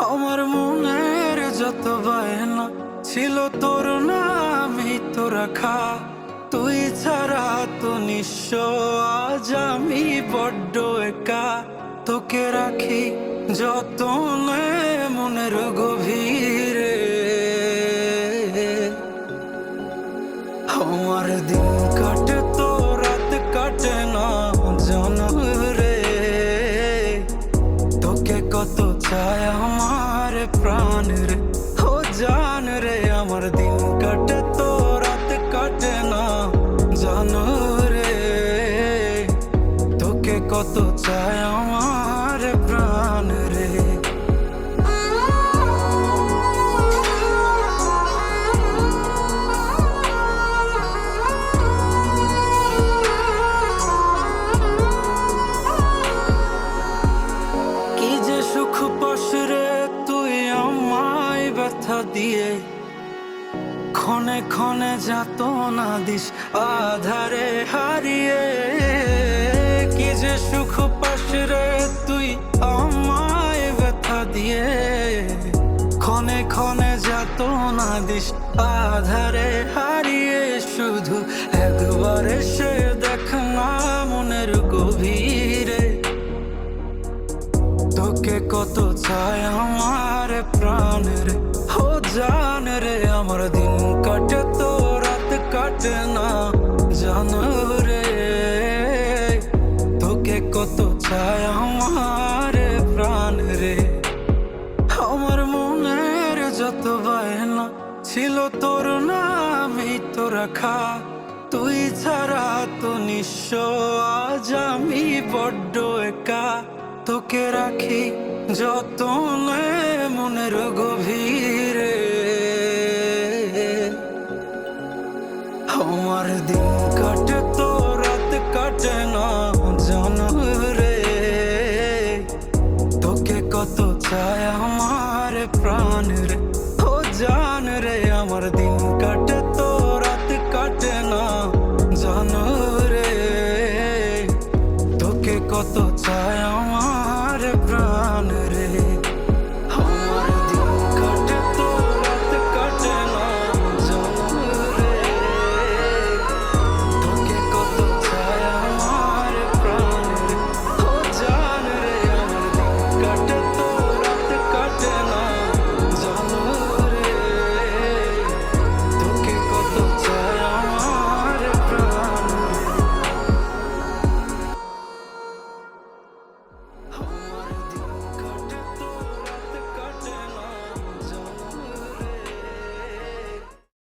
আমার মনের যত বায়না ছিল তোর নামই তো রাখা। তুই ছাড়া তো নিঃস্ব আজ আমি বড্ড একা। তোকে রাখি যতনে মনের গভীরে। আমার দিন কাটে তো রাত কাটে না জানো রে। তোকে কত চায় আমার প্রাণ রে, ও জান রে। আমার দিন কাটে তো রাত কাটে না জানো রে। তোকে কত চায় আমার প্রাণ রে। কি যে সুখ পাস রে তুই আমায় ব্যথা দিয়ে, ক্ষণে ক্ষণে যাতনা দিস আধারে হারিয়ে। কি যে সুখ পাস রে তুই আমায় ব্যথা দিয়ে, ক্ষণে ক্ষণে যাতনা দিস আধারে হারিয়ে। শুধু একবার এসে দেখ না মনের গভীরে। তোকে কত চায় আমার প্রাণ রে, ও জান রে। আমার দিন কাটে তো রাত কাটে না জানো রে। তোকে কত চায় আমার প্রাণ রে। আমার মনের যত বায়না ছিল তোর নামই তো রাখা। তুই ছাড়া তো নিঃস্ব আজ আমি বড্ড একা। তোকে রাখি যতনে মনের গভীরে। আমার দিন কাটে তো রাত কাটে না জানো রে। তোকে কত চায় আমার প্রাণ রে, ও জান রে। আমার দিন কাটে